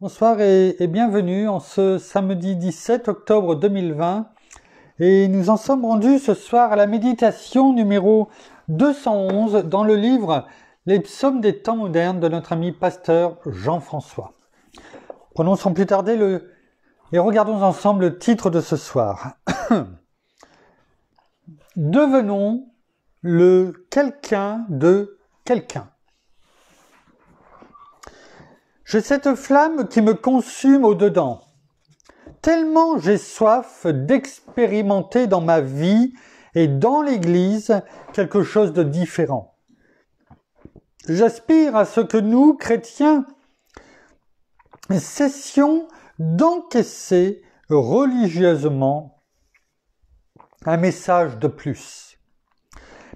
Bonsoir et bienvenue en ce samedi 17 octobre 2020 et nous en sommes rendus ce soir à la méditation numéro 211 dans le livre Les psaumes des temps modernes de notre ami pasteur Jean-François. Prenons sans plus tarder et regardons ensemble le titre de ce soir. Devenons le quelqu'un de quelqu'un. J'ai cette flamme qui me consume au-dedans. Tellement j'ai soif d'expérimenter dans ma vie et dans l'Église quelque chose de différent. J'aspire à ce que nous, chrétiens, cessions d'encaisser religieusement un message de plus,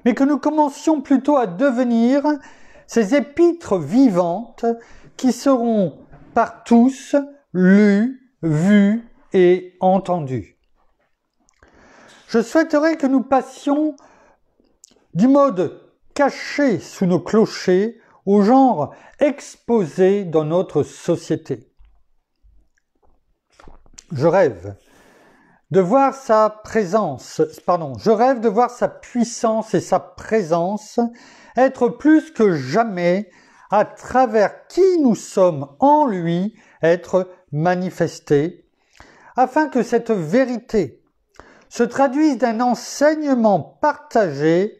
mais que nous commencions plutôt à devenir ces épîtres vivantes qui seront par tous lus, vus et entendus. Je souhaiterais que nous passions du mode caché sous nos clochers au genre exposé dans notre société. Je rêve de voir sa puissance et sa présence être plus que jamais à travers qui nous sommes en lui, être manifestés, afin que cette vérité se traduise d'un enseignement partagé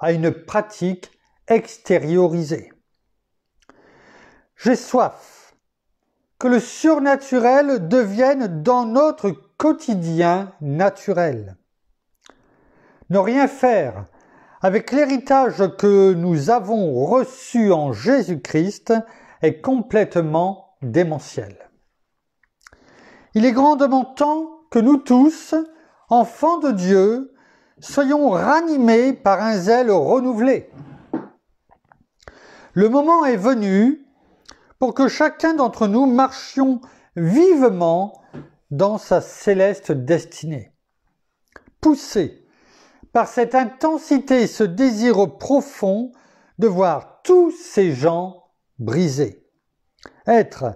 à une pratique extériorisée. J'ai soif que le surnaturel devienne dans notre quotidien naturel. Ne rien faire avec l'héritage que nous avons reçu en Jésus-Christ est complètement démentiel. Il est grandement temps que nous tous, enfants de Dieu, soyons ranimés par un zèle renouvelé. Le moment est venu pour que chacun d'entre nous marchions vivement dans sa céleste destinée. Poussés par cette intensité et ce désir profond de voir tous ces gens brisés. Être,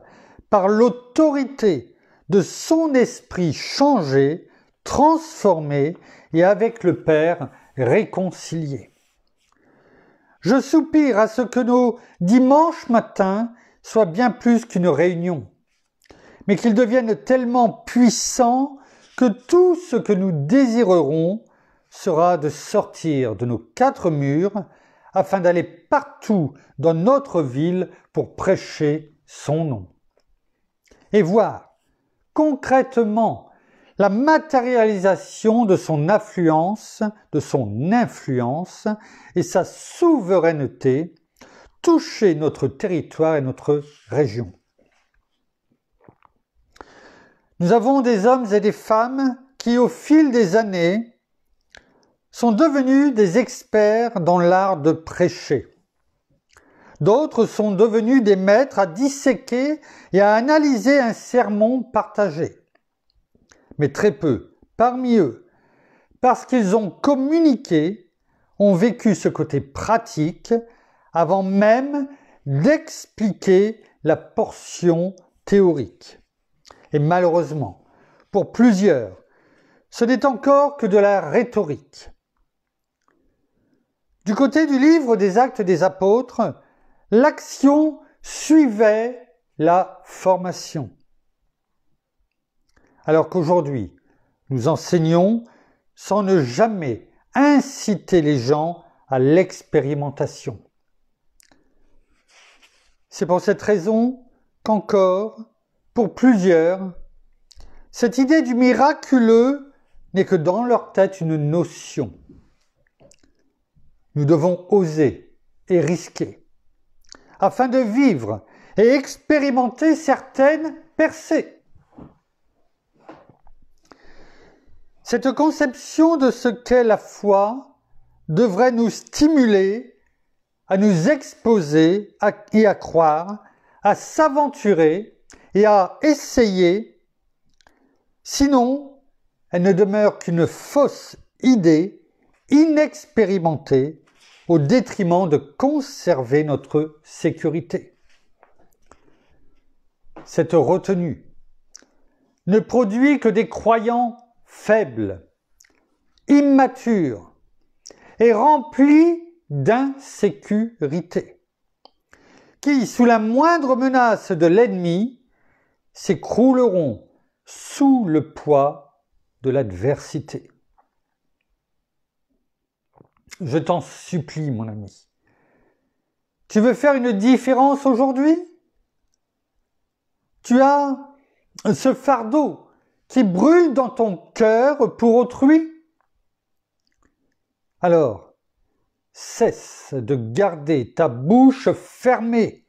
par l'autorité de son esprit changé, transformé et avec le Père réconcilié. Je soupire à ce que nos dimanches matins soient bien plus qu'une réunion, mais qu'ils deviennent tellement puissants que tout ce que nous désirerons sera de sortir de nos quatre murs afin d'aller partout dans notre ville pour prêcher son nom. Et voir concrètement la matérialisation de son influence et sa souveraineté toucher notre territoire et notre région. Nous avons des hommes et des femmes qui, au fil des années, sont devenus des experts dans l'art de prêcher. D'autres sont devenus des maîtres à disséquer et à analyser un sermon partagé. Mais très peu, parmi eux, parce qu'ils ont communiqué, ont vécu ce côté pratique avant même d'expliquer la portion théorique. Et malheureusement, pour plusieurs, ce n'est encore que de la rhétorique. Du côté du livre des Actes des Apôtres, l'action suivait la formation. Alors qu'aujourd'hui, nous enseignons sans ne jamais inciter les gens à l'expérimentation. C'est pour cette raison qu'encore, pour plusieurs, cette idée du miraculeux n'est que dans leur tête une notion. Nous devons oser et risquer, afin de vivre et expérimenter certaines percées. Cette conception de ce qu'est la foi devrait nous stimuler à nous exposer et à croire, à s'aventurer et à essayer. Sinon, elle ne demeure qu'une fausse idée inexpérimentée au détriment de conserver notre sécurité. cette retenue ne produit que des croyants faibles, immatures et remplis d'insécurité, qui, sous la moindre menace de l'ennemi, s'écrouleront sous le poids de l'adversité. Je t'en supplie, mon ami. Tu veux faire une différence aujourd'hui? Tu as ce fardeau qui brûle dans ton cœur pour autrui? Alors, cesse de garder ta bouche fermée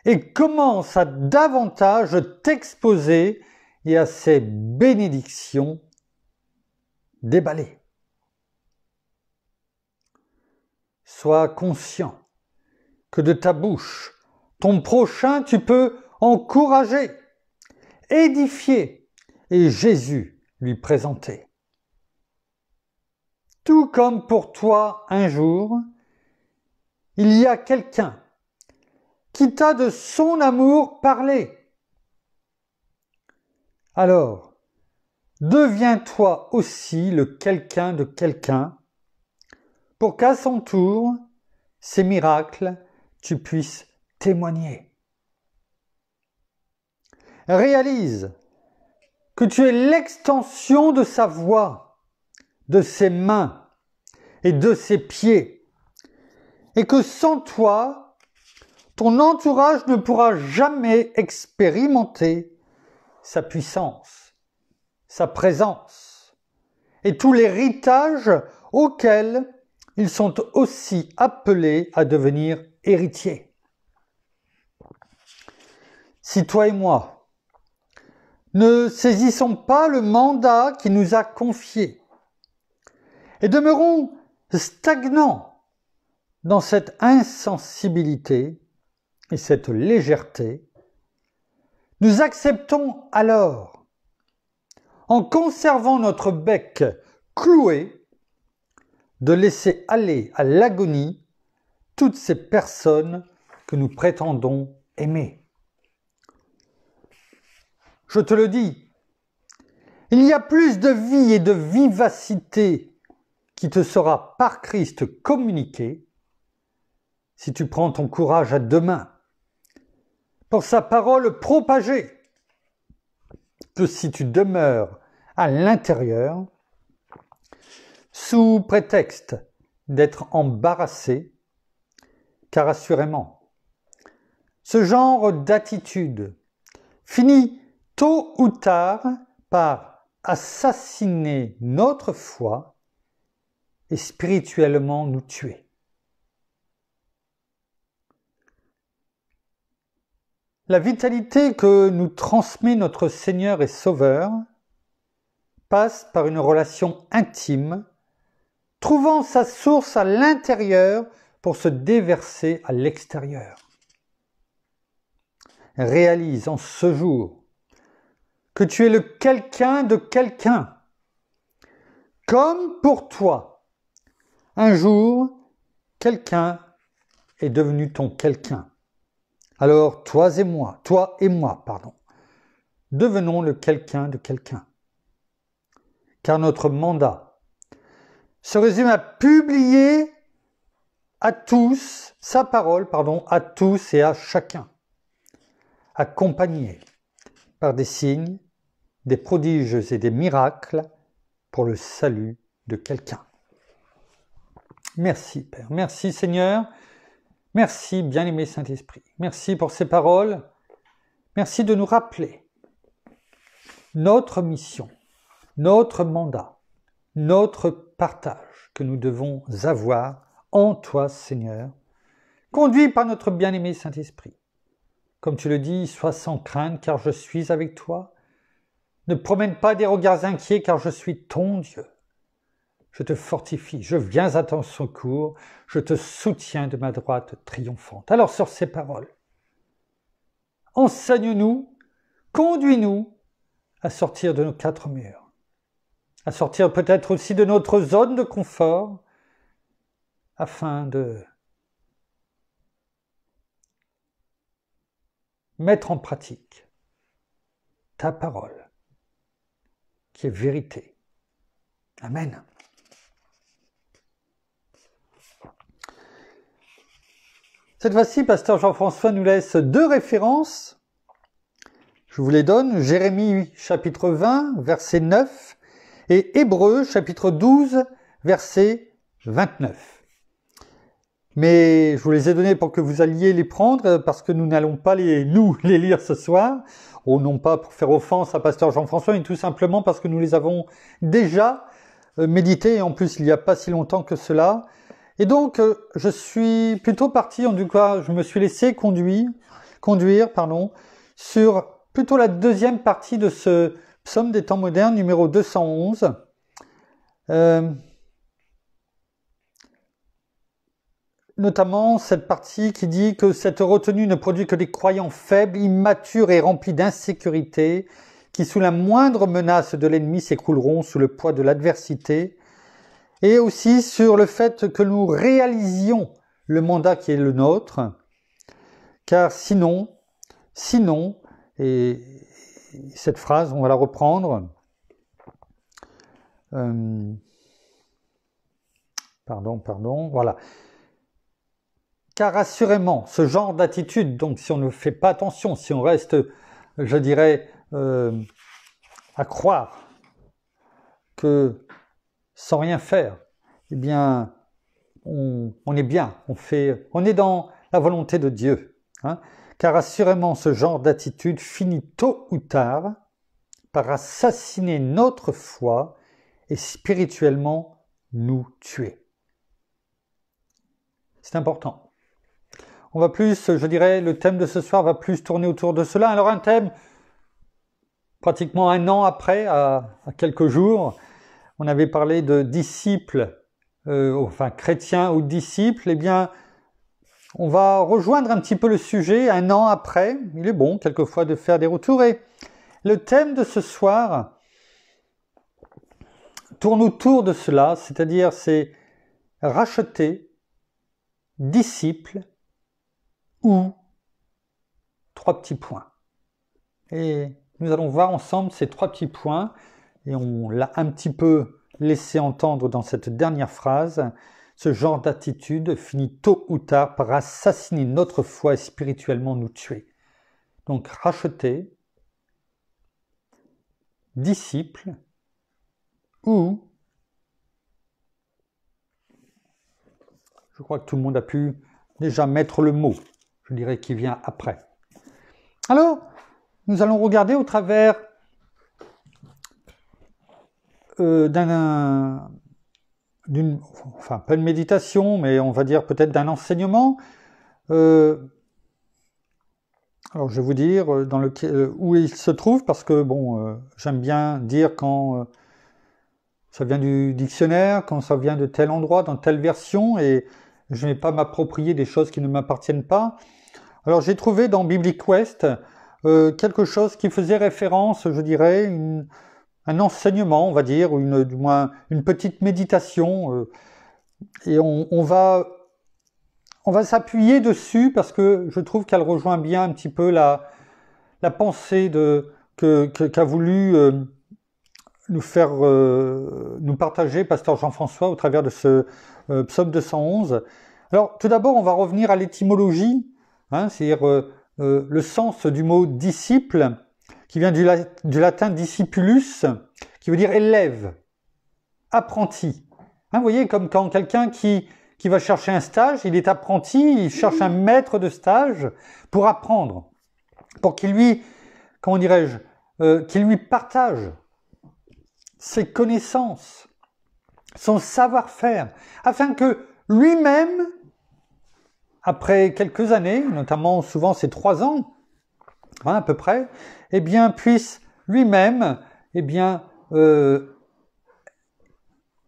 et commence à davantage t'exposer et à ces bénédictions déballées. Sois conscient que de ta bouche, ton prochain, tu peux encourager, édifier et Jésus lui présenter. Tout comme pour toi un jour, il y a quelqu'un qui t'a de son amour parlé. Alors, deviens-toi aussi le quelqu'un de quelqu'un pour qu'à son tour, ces miracles, tu puisses témoigner. Réalise que tu es l'extension de sa voix, de ses mains et de ses pieds, et que sans toi, ton entourage ne pourra jamais expérimenter sa puissance, sa présence et tout l'héritage auquel ils sont aussi appelés à devenir héritiers. Si toi et moi ne saisissons pas le mandat qui nous a confié et demeurons stagnants dans cette insensibilité et cette légèreté, nous acceptons alors, en conservant notre bec cloué, de laisser aller à l'agonie toutes ces personnes que nous prétendons aimer. Je te le dis, il y a plus de vie et de vivacité qui te sera par Christ communiquée si tu prends ton courage à deux mains pour sa parole propagée, que si tu demeures à l'intérieur sous prétexte d'être embarrassé, car assurément, ce genre d'attitude finit tôt ou tard par assassiner notre foi et spirituellement nous tuer. La vitalité que nous transmet notre Seigneur et Sauveur passe par une relation intime, trouvant sa source à l'intérieur pour se déverser à l'extérieur. Réalise en ce jour que tu es le quelqu'un de quelqu'un, comme pour toi. Un jour, quelqu'un est devenu ton quelqu'un. Alors toi et moi, devenons le quelqu'un de quelqu'un. Car notre mandat se résume à publier à tous sa parole, à tous et à chacun, accompagné par des signes, des prodiges et des miracles pour le salut de quelqu'un. Merci Père, merci Seigneur, merci bien-aimé Saint-Esprit, merci pour ces paroles, merci de nous rappeler notre mission, notre mandat, notre partage que nous devons avoir en toi Seigneur, conduit par notre bien-aimé Saint-Esprit. Comme tu le dis, sois sans crainte car je suis avec toi. Ne promène pas des regards inquiets car je suis ton Dieu. Je te fortifie, je viens à ton secours, je te soutiens de ma droite triomphante. Alors sur ces paroles, enseigne-nous, conduis-nous à sortir de nos quatre murs, à sortir peut-être aussi de notre zone de confort, afin de mettre en pratique ta parole, qui est vérité. Amen. Cette fois-ci, pasteur Jean-François nous laisse 2 références. Je vous les donne. Jérémie chapitre 20, verset 9 et Hébreux chapitre 12, verset 29. Mais je vous les ai donnés pour que vous alliez les prendre parce que nous n'allons pas les lire ce soir. Ou non pas pour faire offense à pasteur Jean-François, mais tout simplement parce que nous les avons déjà médités et en plus il n'y a pas si longtemps que cela. Et donc, je suis plutôt parti, en tout cas, je me suis laissé conduire, sur plutôt la deuxième partie de ce psaume des temps modernes, numéro 211. Notamment cette partie qui dit que cette retenue ne produit que des croyants faibles, immatures et remplis d'insécurité, qui sous la moindre menace de l'ennemi s'écrouleront sous le poids de l'adversité, et aussi sur le fait que nous réalisions le mandat qui est le nôtre, car sinon, et cette phrase, on va la reprendre, voilà. Car assurément, ce genre d'attitude, donc si on ne fait pas attention, si on reste, je dirais, à croire que sans rien faire, eh bien, on est bien, on est dans la volonté de Dieu. Hein. Car assurément, ce genre d'attitude finit tôt ou tard par assassiner notre foi et spirituellement nous tuer. C'est important. On va plus, je dirais, le thème de ce soir va plus tourner autour de cela. Alors un thème, pratiquement 1 an après, à quelques jours, on avait parlé de disciples, chrétiens ou disciples. Eh bien, on va rejoindre un petit peu le sujet 1 an après. Il est bon, quelquefois, de faire des retours. Et le thème de ce soir tourne autour de cela, c'est-à-dire c'est racheter, disciples, ou 3 petits points. Et nous allons voir ensemble ces 3 petits points, et on l'a un petit peu laissé entendre dans cette dernière phrase. Ce genre d'attitude finit tôt ou tard par assassiner notre foi et spirituellement nous tuer. Donc racheter, disciple, ou, je crois que tout le monde a pu déjà mettre le mot, je dirais, qui vient après. Alors, nous allons regarder au travers pas une méditation, mais on va dire peut-être d'un enseignement. Alors, je vais vous dire où il se trouve, parce que j'aime bien dire quand ça vient du dictionnaire, quand ça vient de tel endroit, dans telle version, et je ne vais pas m'approprier des choses qui ne m'appartiennent pas. Alors j'ai trouvé dans BiblicQuest quelque chose qui faisait référence, je dirais, un enseignement, on va dire, ou du moins une petite méditation, et on va s'appuyer dessus parce que je trouve qu'elle rejoint bien un petit peu la pensée qu'a voulu nous partager pasteur Jean-François au travers de ce psaume 211. Alors tout d'abord, on va revenir à l'étymologie, c'est-à-dire le sens du mot disciple, qui vient du latin discipulus, qui veut dire élève, apprenti. Vous voyez, comme quand quelqu'un qui va chercher un stage, il est apprenti, il cherche un maître de stage pour apprendre, pour qu'il lui, qu'il lui partage ses connaissances, son savoir-faire, afin que lui-même, après quelques années, notamment souvent c'est 3 ans, à peu près, eh bien puisse lui-même,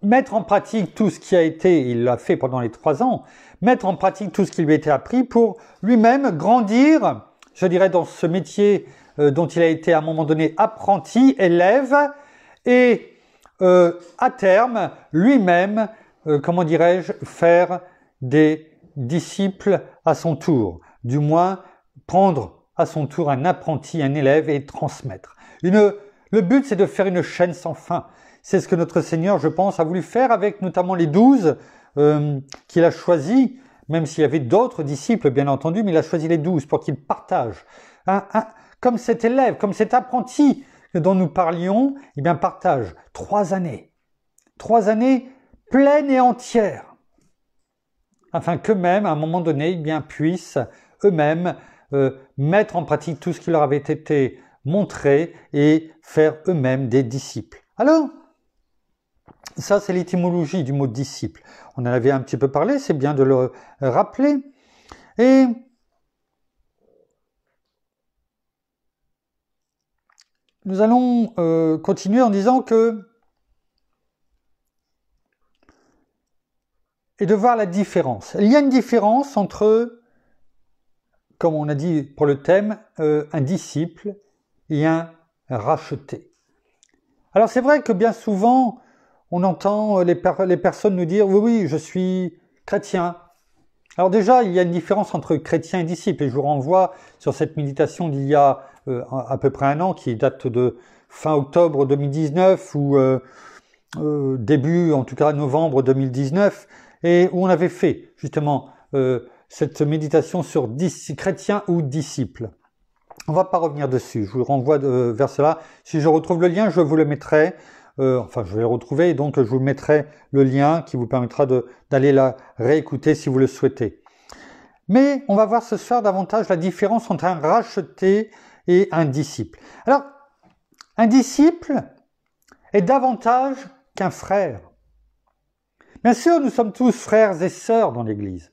mettre en pratique tout ce qui a été, il l'a fait pendant les 3 ans, mettre en pratique tout ce qui lui a été appris pour lui-même grandir, je dirais, dans ce métier dont il a été à un moment donné apprenti, élève, et à terme, lui-même, faire des disciples à son tour. Du moins, prendre à son tour un apprenti, un élève et transmettre. Le but, c'est de faire une chaîne sans fin. C'est ce que notre Seigneur, je pense, a voulu faire avec notamment les 12 qu'il a choisis, même s'il y avait d'autres disciples, bien entendu, mais il a choisi les 12 pour qu'ils partagent. Comme cet élève, comme cet apprenti dont nous parlions, eh bien, partage 3 années. 3 années pleines et entières. Afin qu'eux-mêmes, à un moment donné, eh bien, puissent eux-mêmes mettre en pratique tout ce qui leur avait été montré et faire eux-mêmes des disciples. Alors, ça c'est l'étymologie du mot disciple. On en avait un petit peu parlé, c'est bien de le rappeler. Et nous allons continuer en disant que et de voir la différence. Il y a une différence entre, comme on a dit pour le thème, un disciple et un racheté. Alors c'est vrai que bien souvent, on entend les personnes nous dire « Oui, je suis chrétien ». Alors déjà, il y a une différence entre chrétien et disciple, et je vous renvoie sur cette méditation d'il y a à peu près un an, qui date de fin octobre 2019, ou début, en tout cas novembre 2019, et où on avait fait justement cette méditation sur chrétien ou disciple. On ne va pas revenir dessus, je vous renvoie vers cela. Si je retrouve le lien, je vous le mettrai. Enfin, je vais le retrouver, et donc je vous mettrai le lien qui vous permettra d'aller la réécouter si vous le souhaitez. Mais on va voir ce soir davantage la différence entre un racheté et un disciple. Alors, un disciple est davantage qu'un frère. Bien sûr, nous sommes tous frères et sœurs dans l'Église.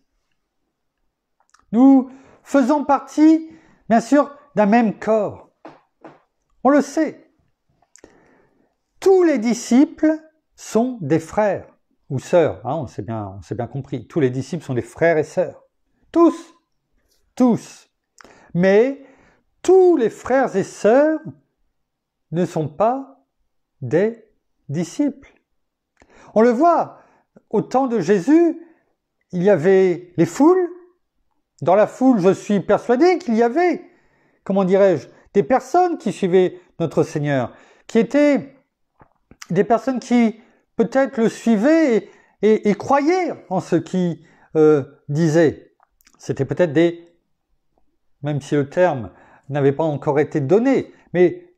Nous faisons partie, bien sûr, d'un même corps. On le sait. Tous les disciples sont des frères ou sœurs, hein, on s'est bien compris. Tous les disciples sont des frères et sœurs. Tous. Mais tous les frères et sœurs ne sont pas des disciples. On le voit, au temps de Jésus, il y avait les foules. Dans la foule, je suis persuadé qu'il y avait, comment dirais-je, des personnes qui suivaient notre Seigneur, qui étaient des personnes qui peut-être le suivaient et croyaient en ce qu'il disait. C'était peut-être même si le terme n'avait pas encore été donné, mais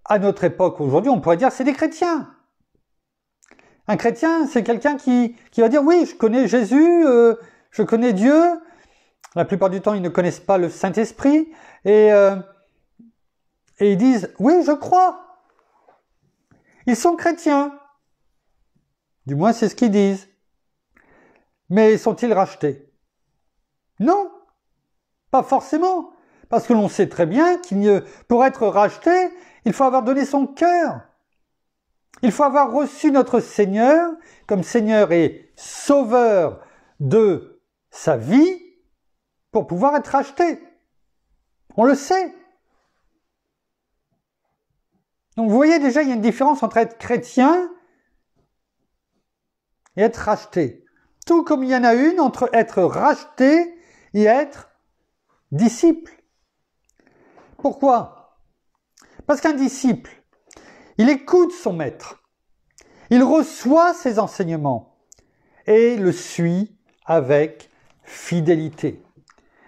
à notre époque aujourd'hui, on pourrait dire c'est des chrétiens. Un chrétien, c'est quelqu'un qui va dire oui, je connais Jésus, je connais Dieu. La plupart du temps, ils ne connaissent pas le Saint-Esprit et ils disent oui, je crois. Ils sont chrétiens. Du moins, c'est ce qu'ils disent. Mais sont-ils rachetés? Non, pas forcément. Parce que l'on sait très bien pour être racheté, il faut avoir donné son cœur. Il faut avoir reçu notre Seigneur comme Seigneur et Sauveur de sa vie pour pouvoir être racheté. On le sait. Donc vous voyez déjà, il y a une différence entre être chrétien et être racheté. Tout comme il y en a une entre être racheté et être disciple. Pourquoi? Parce qu'un disciple, il écoute son maître, il reçoit ses enseignements et le suit avec fidélité.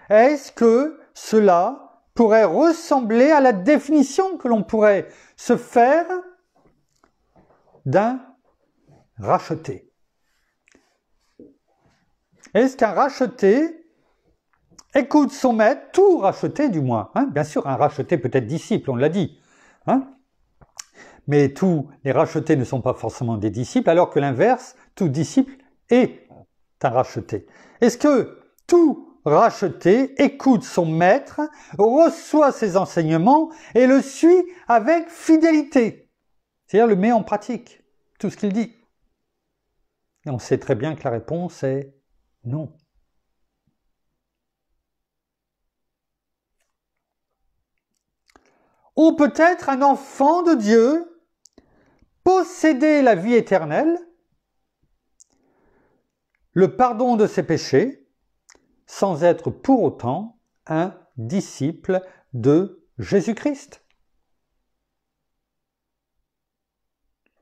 Est-ce que cela pourrait ressembler à la définition que l'on pourrait se faire d'un racheté? Est-ce qu'un racheté écoute son maître, tout racheté du moins, hein? Bien sûr, un racheté peut être disciple, on l'a dit, hein? Mais tous les rachetés ne sont pas forcément des disciples, alors que l'inverse, tout disciple est un racheté. Est-ce que tout racheté écoute son maître, reçoit ses enseignements et le suit avec fidélité? C'est-à-dire le met en pratique, tout ce qu'il dit. Et on sait très bien que la réponse est non. Ou peut-être un enfant de Dieu posséder la vie éternelle, le pardon de ses péchés, sans être pour autant un disciple de Jésus-Christ.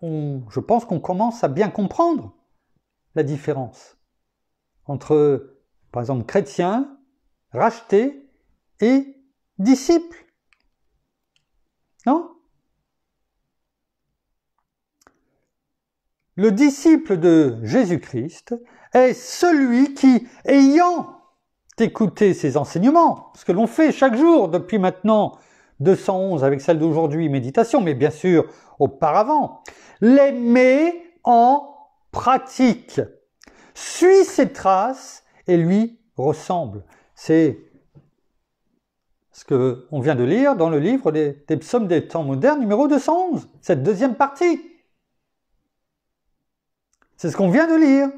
Je pense qu'on commence à bien comprendre la différence entre, par exemple, chrétien, racheté et disciple. Non ? Le disciple de Jésus-Christ est celui qui, ayant écouté ses enseignements, ce que l'on fait chaque jour depuis maintenant 211 avec celle d'aujourd'hui, méditation, mais bien sûr auparavant, les met en pratique, suit ses traces et lui ressemble. C'est ce qu'on vient de lire dans le livre des psaumes des temps modernes, numéro 211, cette deuxième partie. C'est ce qu'on vient de lire.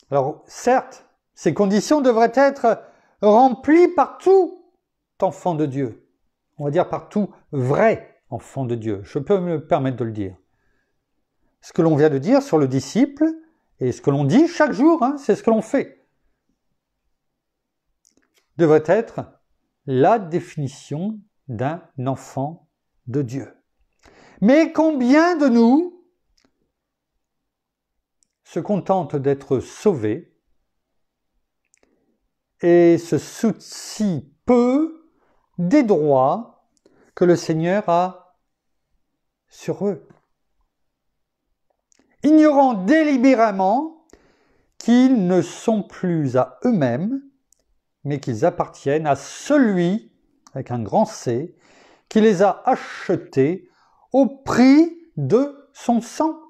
Alors, certes, ces conditions devraient être remplies par tout enfant de Dieu. On va dire par tout vrai enfant de Dieu. Je peux me permettre de le dire. Ce que l'on vient de dire sur le disciple, et ce que l'on dit chaque jour, c'est ce que l'on fait, devrait être la définition d'un enfant de Dieu. Mais combien de nous se contentent d'être sauvés et se soucient peu des droits que le Seigneur a sur eux, ignorant délibérément qu'ils ne sont plus à eux-mêmes, mais qu'ils appartiennent à celui, avec un grand C, qui les a achetés au prix de son sang.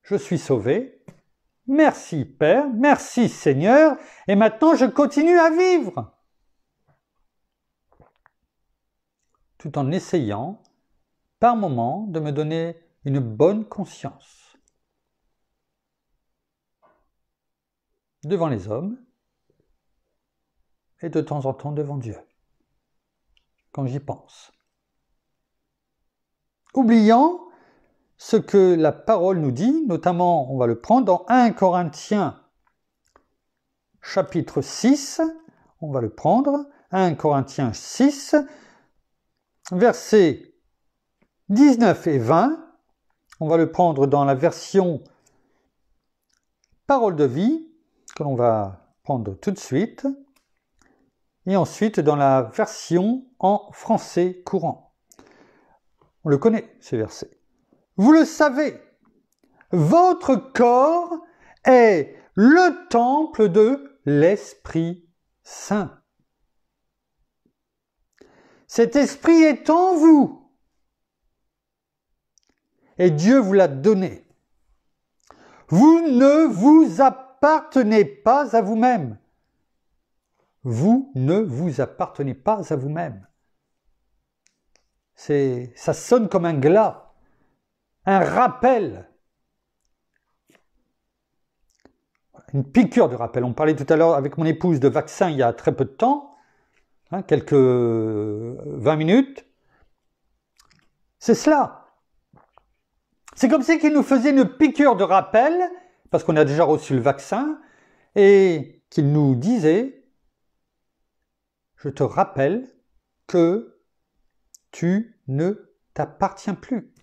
Je suis sauvé, merci Père, merci Seigneur, et maintenant je continue à vivre. Tout en essayant, par moments, de me donner une bonne conscience. Devant les hommes et de temps en temps devant Dieu, quand j'y pense. Oubliant ce que la parole nous dit, notamment, on va le prendre dans 1 Corinthiens chapitre 6, on va le prendre, 1 Corinthiens 6, versets 19 et 20, on va le prendre dans la version Parole de vie, que l'on va prendre tout de suite, et ensuite dans la version en français courant. On le connaît, ces versets. Vous le savez, votre corps est le temple de l'Esprit Saint. Cet Esprit est en vous, et Dieu vous l'a donné. Vous ne vous appartenez pas à vous-même. Vous ne vous appartenez pas à vous-même. Ça sonne comme un glas, un rappel, une piqûre de rappel. On parlait tout à l'heure avec mon épouse de vaccin il y a très peu de temps, quelques 20 minutes. C'est cela. C'est comme si qu'il nous faisait une piqûre de rappel, parce qu'on a déjà reçu le vaccin, et qu'il nous disait, je te rappelle que tu ne t'appartiens plus.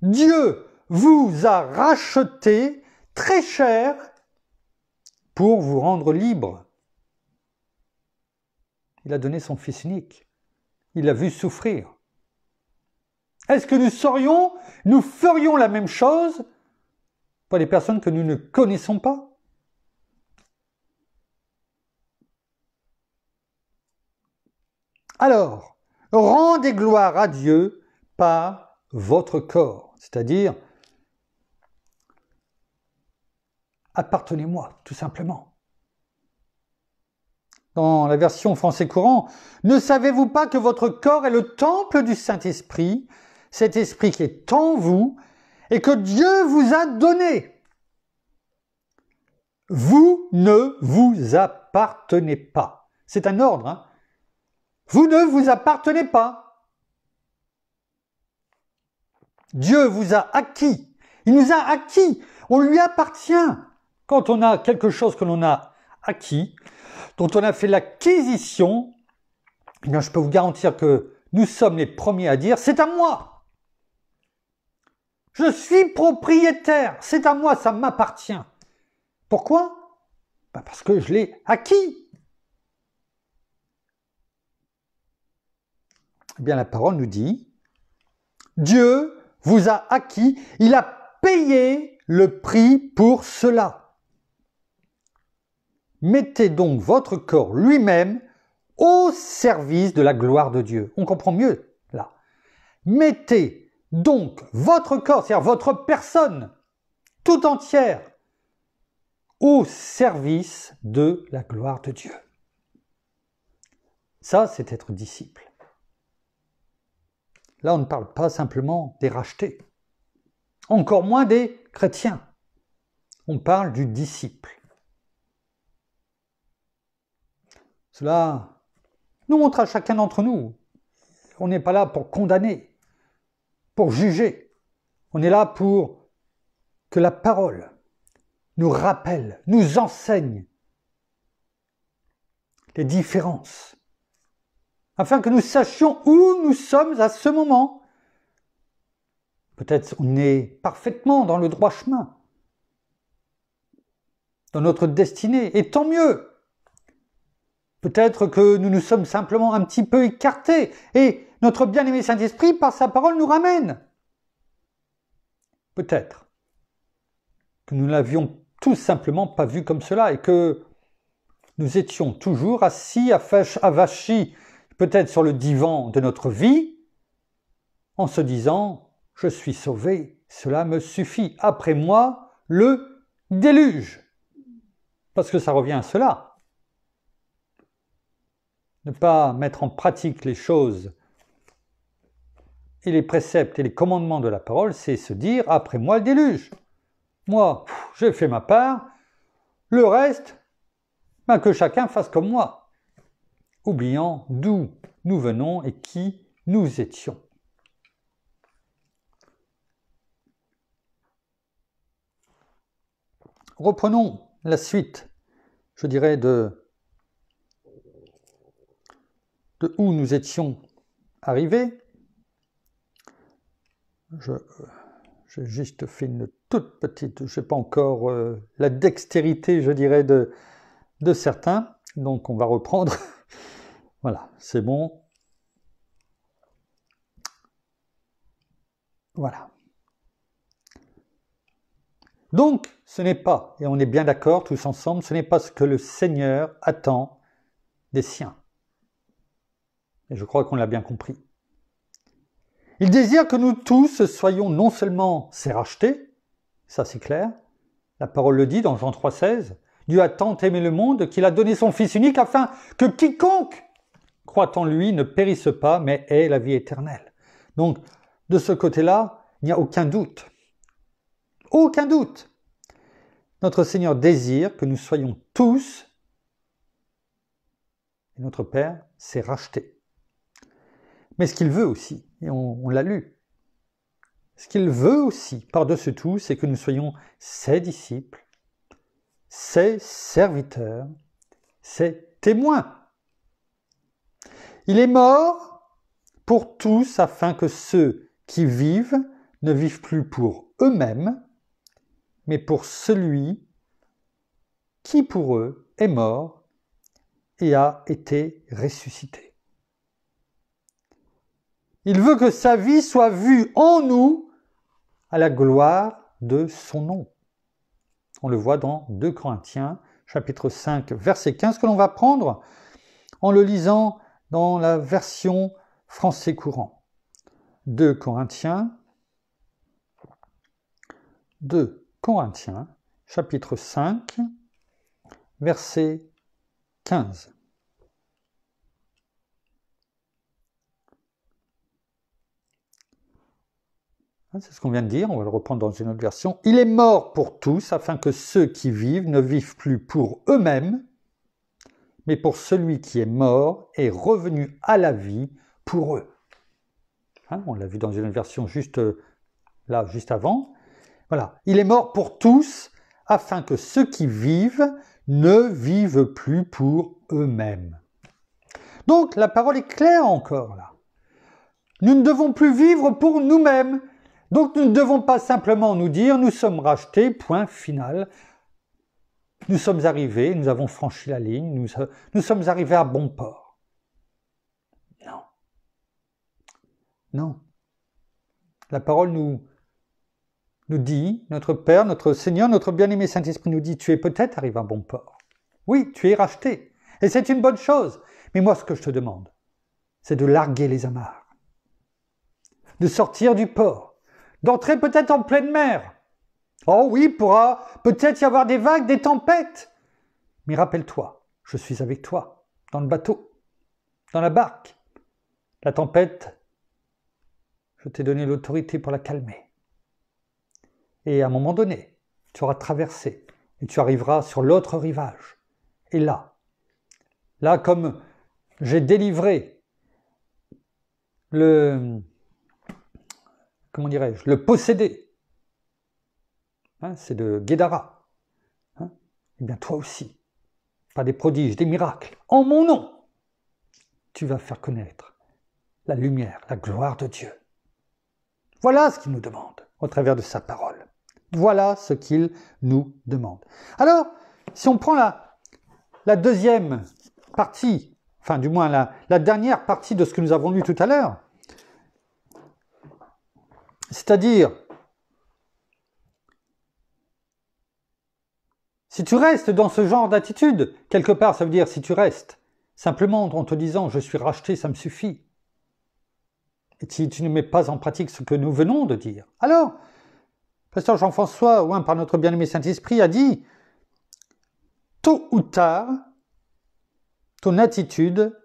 Dieu vous a racheté très cher pour vous rendre libre. Il a donné son Fils unique. Il l'a vu souffrir. Est-ce que nous ferions la même chose pour les personnes que nous ne connaissons pas? Alors, rendez gloire à Dieu par votre corps, c'est-à-dire appartenez-moi, tout simplement. Dans la version français courant, ne savez-vous pas que votre corps est le temple du Saint-Esprit, cet esprit qui est en vous et que Dieu vous a donné? Vous ne vous appartenez pas. C'est un ordre, Vous ne vous appartenez pas. Dieu vous a acquis. Il nous a acquis. On lui appartient. Quand on a quelque chose que l'on a acquis, dont on a fait l'acquisition, eh bien, je peux vous garantir que nous sommes les premiers à dire « c'est à moi ». Je suis propriétaire, c'est à moi, ça m'appartient. Pourquoi? Parce que je l'ai acquis. Eh bien, la parole nous dit, Dieu vous a acquis, il a payé le prix pour cela. Mettez donc votre corps lui-même au service de la gloire de Dieu. On comprend mieux là. Mettez donc votre corps, c'est-à-dire votre personne tout entière, au service de la gloire de Dieu. Ça, c'est être disciple. Là, on ne parle pas simplement des rachetés, encore moins des chrétiens. On parle du disciple. Cela nous montre à chacun d'entre nous. On n'est pas là pour condamner, pour juger. On est là pour que la parole nous rappelle, nous enseigne les différences, afin que nous sachions où nous sommes à ce moment. Peut-être on est parfaitement dans le droit chemin, dans notre destinée, et tant mieux. Peut-être que nous nous sommes simplement un petit peu écartés, et notre bien-aimé Saint-Esprit, par sa parole, nous ramène. Peut-être que nous ne l'avions tout simplement pas vu comme cela, et que nous étions toujours assis, avachis, peut-être sur le divan de notre vie, en se disant « Je suis sauvé, cela me suffit. Après moi, le déluge. » Parce que ça revient à cela. Ne pas mettre en pratique les choses et les préceptes et les commandements de la parole, c'est se dire « Après moi, le déluge. » Moi, j'ai fait ma part, le reste, que chacun fasse comme moi, oubliant d'où nous venons et qui nous étions. Reprenons la suite, je dirais, de où nous étions arrivés. J'ai juste fait une toute petite, je n'ai pas encore la dextérité, je dirais, de certains. Donc on va reprendre. Voilà, c'est bon. Voilà. Donc, ce n'est pas, et on est bien d'accord tous ensemble, ce n'est pas ce que le Seigneur attend des siens. Et je crois qu'on l'a bien compris. Il désire que nous tous soyons non seulement ses rachetés, ça c'est clair, la parole le dit dans Jean 3,16, Dieu a tant aimé le monde qu'il a donné son Fils unique afin que quiconque croit en lui ne périsse pas, mais ait la vie éternelle. Donc, de ce côté-là, il n'y a aucun doute. Aucun doute. Notre Seigneur désire que nous soyons tous, et notre Père s'est racheté. Mais ce qu'il veut aussi, et on l'a lu, ce qu'il veut aussi, par-dessus tout, c'est que nous soyons ses disciples, ses serviteurs, ses témoins. Il est mort pour tous afin que ceux qui vivent ne vivent plus pour eux-mêmes, mais pour celui qui pour eux est mort et a été ressuscité. Il veut que sa vie soit vue en nous à la gloire de son nom. On le voit dans 2 Corinthiens, chapitre 5, verset 15, que l'on va prendre en le lisant dans la version français courant. 2 Corinthiens, chapitre 5, verset 15. C'est ce qu'on vient de dire, on va le reprendre dans une autre version. Il est mort pour tous, afin que ceux qui vivent ne vivent plus pour eux-mêmes, mais pour celui qui est mort et revenu à la vie pour eux. Hein, on l'a vu dans une version juste avant. Voilà, il est mort pour tous, afin que ceux qui vivent ne vivent plus pour eux-mêmes. Donc la parole est claire encore là. Nous ne devons plus vivre pour nous-mêmes. Donc nous ne devons pas simplement nous dire nous sommes rachetés, point final. Nous sommes arrivés, nous avons franchi la ligne, nous sommes arrivés à bon port. Non. Non. La parole nous dit, notre Père, notre Seigneur, notre bien-aimé Saint-Esprit nous dit, tu es peut-être arrivé à bon port. Oui, tu es racheté. Et c'est une bonne chose. Mais moi, ce que je te demande, c'est de larguer les amarres. De sortir du port. D'entrer peut-être en pleine mer. Oh oui, il pourra peut-être y avoir des vagues, des tempêtes. Mais rappelle-toi, je suis avec toi, dans le bateau, dans la barque. La tempête, je t'ai donné l'autorité pour la calmer. Et à un moment donné, tu auras traversé et tu arriveras sur l'autre rivage. Et là, comme j'ai délivré le possédé, hein, c'est de Guédara, hein, eh bien toi aussi, par des prodiges, des miracles, en mon nom, tu vas faire connaître la lumière, la gloire de Dieu. Voilà ce qu'il nous demande au travers de sa parole. Voilà ce qu'il nous demande. Alors, si on prend la deuxième partie, enfin du moins la dernière partie de ce que nous avons lu tout à l'heure, c'est-à-dire, si tu restes dans ce genre d'attitude, quelque part ça veut dire si tu restes simplement en te disant je suis racheté, ça me suffit, et si tu ne mets pas en pratique ce que nous venons de dire, alors, Pasteur Jean-François, ou par notre bien-aimé Saint-Esprit, a dit tôt ou tard, ton attitude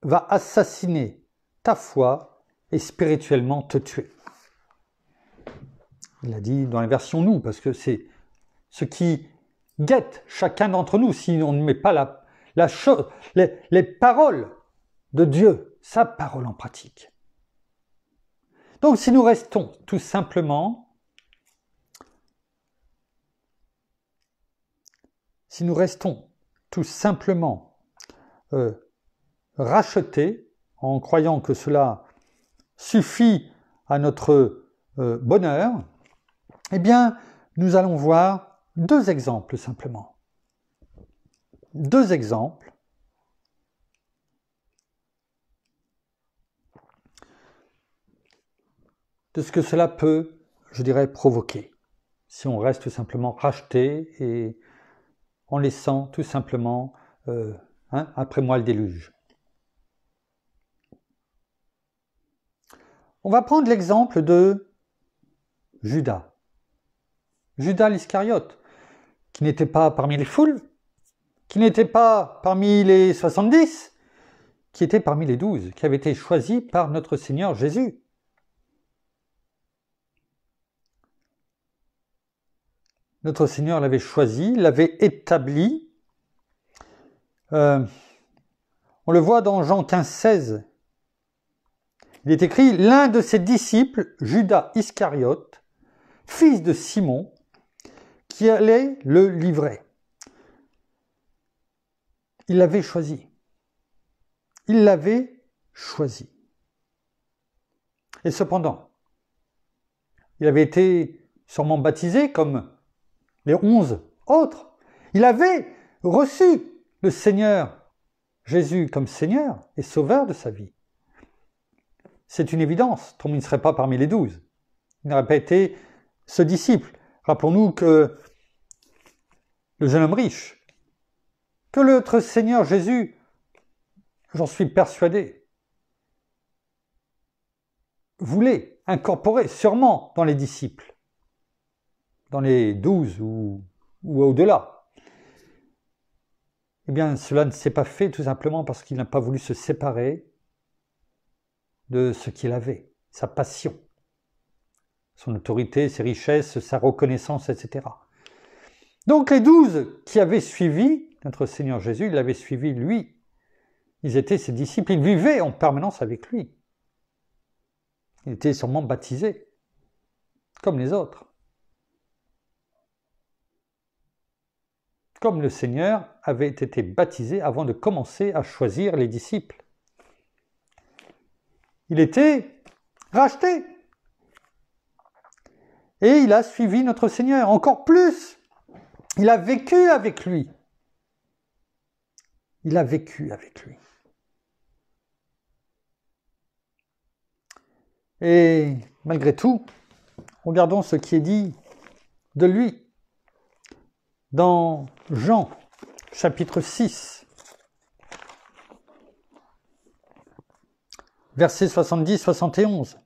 va assassiner ta foi et spirituellement te tuer. Il a dit dans la version nous, parce que c'est ce qui guette chacun d'entre nous si on ne met pas les paroles de Dieu, sa parole en pratique. Donc si nous restons tout simplement, rachetés en croyant que cela suffit à notre bonheur, eh bien, nous allons voir deux exemples simplement. Deux exemples de ce que cela peut, je dirais, provoquer, si on reste tout simplement racheté et en laissant tout simplement après moi le déluge. On va prendre l'exemple de Judas. Judas l'Iscariote, qui n'était pas parmi les foules, qui n'était pas parmi les 70, qui était parmi les 12, qui avait été choisi par notre Seigneur Jésus. Notre Seigneur l'avait choisi, l'avait établi. On le voit dans Jean 15, 16. Il est écrit « L'un de ses disciples, Judas Iscariote, fils de Simon, qui allait le livrer. » Il l'avait choisi. Il l'avait choisi. Et cependant, il avait été sûrement baptisé comme les 11 autres. Il avait reçu le Seigneur Jésus comme Seigneur et Sauveur de sa vie. C'est une évidence, il ne serait pas parmi les 12. Il n'aurait pas été ce disciple. Rappelons-nous que le jeune homme riche, que notre Seigneur Jésus, j'en suis persuadé, voulait incorporer sûrement dans les disciples, dans les 12 ou au-delà. Eh bien, cela ne s'est pas fait tout simplement parce qu'il n'a pas voulu se séparer de ce qu'il avait, sa passion, son autorité, ses richesses, sa reconnaissance, etc. Donc les 12 qui avaient suivi notre Seigneur Jésus, ils l'avaient suivi lui. Ils étaient ses disciples, ils vivaient en permanence avec lui. Ils étaient sûrement baptisés, comme les autres. Comme le Seigneur avait été baptisé avant de commencer à choisir les disciples. Il était racheté. Et il a suivi notre Seigneur. Encore plus, il a vécu avec lui. Il a vécu avec lui. Et malgré tout, regardons ce qui est dit de lui dans Jean, chapitre 6, versets 70-71.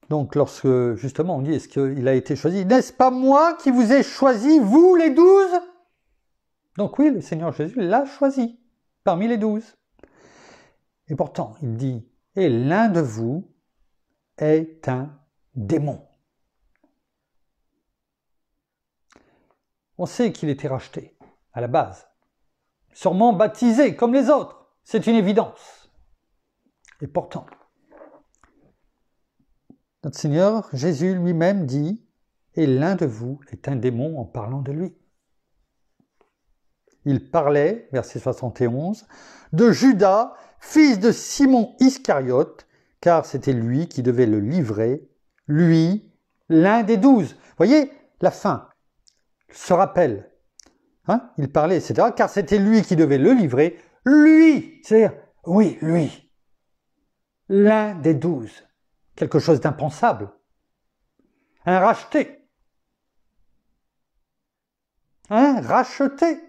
Donc lorsque, justement, on dit, est-ce qu'il a été choisi? N'est-ce pas moi qui vous ai choisi, vous les 12? Donc oui, le Seigneur Jésus l'a choisi parmi les 12. Et pourtant, il dit, et l'un de vous est un démon. On sait qu'il était racheté, à la base. Sûrement baptisé, comme les autres. C'est une évidence. Et pourtant, notre Seigneur Jésus lui-même dit, et l'un de vous est un démon en parlant de lui. Il parlait, verset 71, de Judas, fils de Simon Iscariote, car c'était lui qui devait le livrer, lui, l'un des 12. Vous voyez, la fin se rappelle. Il parlait, etc., car c'était lui qui devait le livrer, lui, c'est-à-dire, oui, lui, l'un des 12. Quelque chose d'impensable. Un racheté. Un racheté.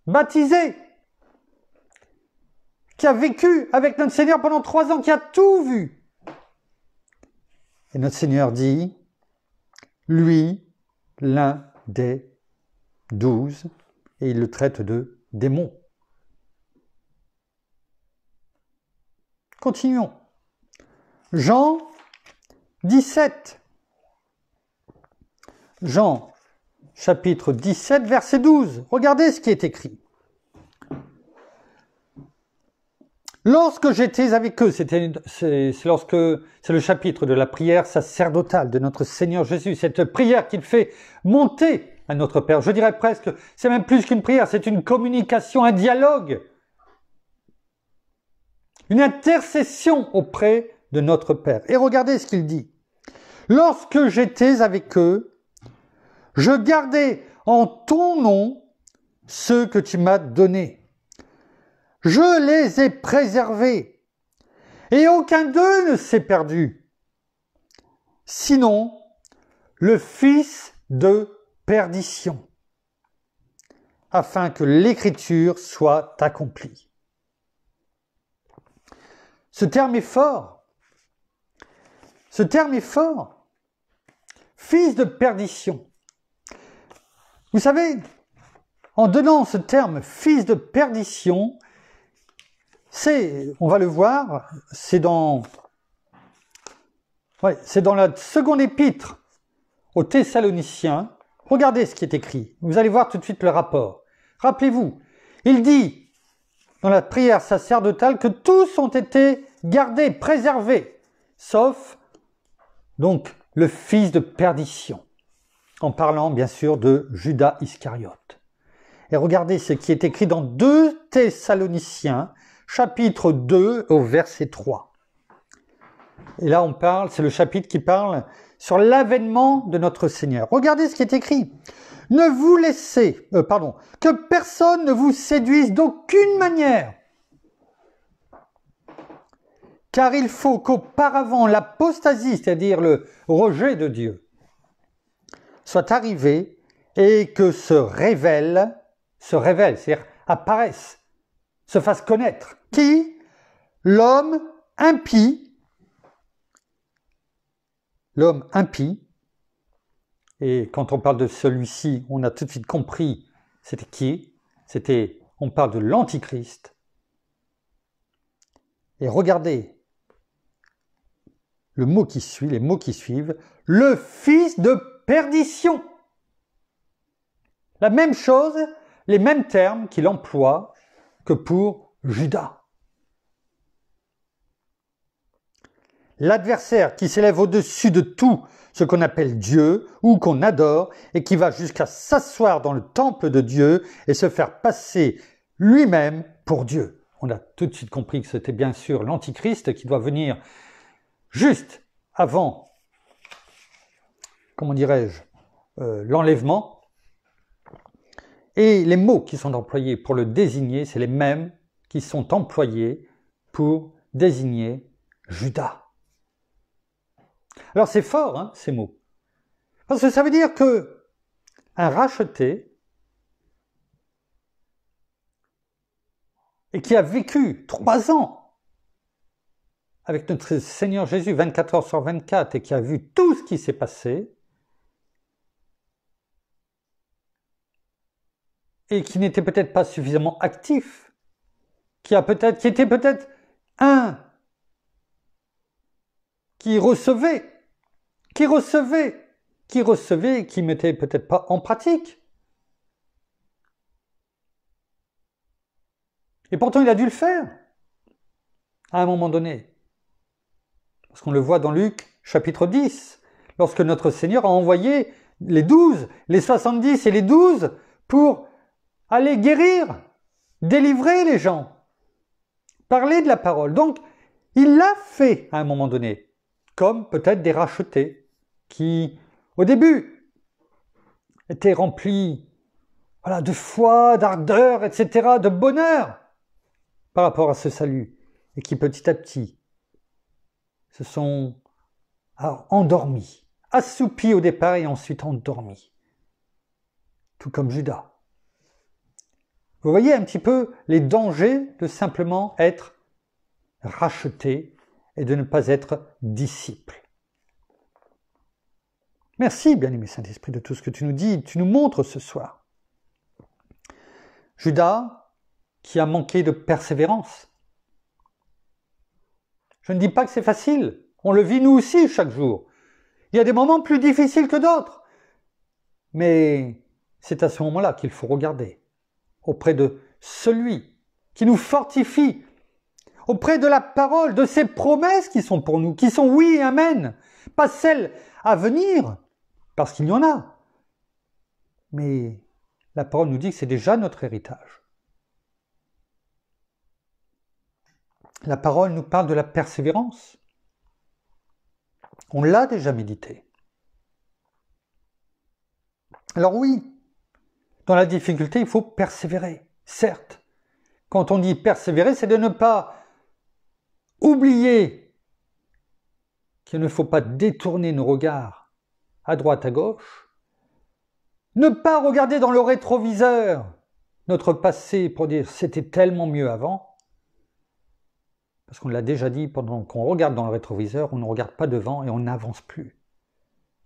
Baptisé. Qui a vécu avec notre Seigneur pendant 3 ans, qui a tout vu. Et notre Seigneur dit, lui, l'un des 12, et il le traite de démon. Continuons. Jean 17. Jean, chapitre 17, verset 12. Regardez ce qui est écrit. Lorsque j'étais avec eux, c'est le chapitre de la prière sacerdotale de notre Seigneur Jésus, cette prière qu'il fait monter à notre Père. Je dirais presque, c'est même plus qu'une prière, c'est une communication, un dialogue, une intercession auprès de notre Père. Et regardez ce qu'il dit. Lorsque j'étais avec eux, je gardais en ton nom ceux que tu m'as donnés. Je les ai préservés, et aucun d'eux ne s'est perdu, sinon le fils de perdition, afin que l'écriture soit accomplie. Ce terme est fort. Ce terme est fort. Fils de perdition. Vous savez, en donnant ce terme fils de perdition, on va le voir, c'est dans la seconde épître aux Thessaloniciens. Regardez ce qui est écrit. Vous allez voir tout de suite le rapport. Rappelez-vous, il dit dans la prière sacerdotale que tous ont été gardés, préservés, sauf donc le fils de perdition, en parlant bien sûr de Judas Iscariote. Et regardez ce qui est écrit dans 2 Thessaloniciens, chapitre 2 au verset 3. Et là on parle, c'est le chapitre qui parle sur l'avènement de notre Seigneur. Regardez ce qui est écrit. Ne vous laissez, que personne ne vous séduise d'aucune manière. Car il faut qu'auparavant l'apostasie, c'est-à-dire le rejet de Dieu, soit arrivée et que se révèle, c'est-à-dire apparaisse, se fasse connaître. Qui? L'homme impie. L'homme impie. Et quand on parle de celui-ci, on a tout de suite compris c'était qui? On parle de l'Antichrist. Et regardez, le mot qui suit, les mots qui suivent, le fils de perdition. La même chose, les mêmes termes qu'il emploie que pour Judas. L'adversaire qui s'élève au-dessus de tout ce qu'on appelle Dieu ou qu'on adore et qui va jusqu'à s'asseoir dans le temple de Dieu et se faire passer lui-même pour Dieu. On a tout de suite compris que c'était bien sûr l'Antichrist qui doit venir juste avant, comment dirais-je, l'enlèvement. Et les mots qui sont employés pour le désigner, c'est les mêmes qui sont employés pour désigner Judas. Alors c'est fort, hein, ces mots. Parce que ça veut dire que un racheté et qui a vécu 3 ans avec notre Seigneur Jésus 24 heures sur 24 et qui a vu tout ce qui s'est passé et qui n'était peut-être pas suffisamment actif, qui était peut-être un qui recevait, et qui mettait peut-être pas en pratique. Et pourtant, il a dû le faire, à un moment donné. Parce qu'on le voit dans Luc, chapitre 10, lorsque notre Seigneur a envoyé les 12, les 70 et les 12 pour aller guérir, délivrer les gens, parler de la parole. Donc, il l'a fait à un moment donné, comme peut-être des rachetés qui, au début, étaient remplis de foi, d'ardeur, etc., de bonheur par rapport à ce salut, et qui petit à petit se sont endormis, assoupis au départ et ensuite endormis, tout comme Judas. Vous voyez un petit peu les dangers de simplement être racheté et de ne pas être disciple. Merci, bien-aimé Saint-Esprit, de tout ce que tu nous dis, tu nous montres ce soir. Judas, qui a manqué de persévérance. Je ne dis pas que c'est facile, on le vit nous aussi chaque jour. Il y a des moments plus difficiles que d'autres, mais c'est à ce moment-là qu'il faut regarder auprès de celui qui nous fortifie, auprès de la parole, de ces promesses qui sont pour nous, qui sont oui et amen, pas celles à venir, parce qu'il y en a. Mais la parole nous dit que c'est déjà notre héritage. La parole nous parle de la persévérance. On l'a déjà médité. Alors oui, dans la difficulté, il faut persévérer, certes. Quand on dit persévérer, c'est de ne pas oublier qu'il ne faut pas détourner nos regards à droite, à gauche, ne pas regarder dans le rétroviseur notre passé pour dire c'était tellement mieux avant, parce qu'on l'a déjà dit, pendant qu'on regarde dans le rétroviseur, on ne regarde pas devant et on n'avance plus.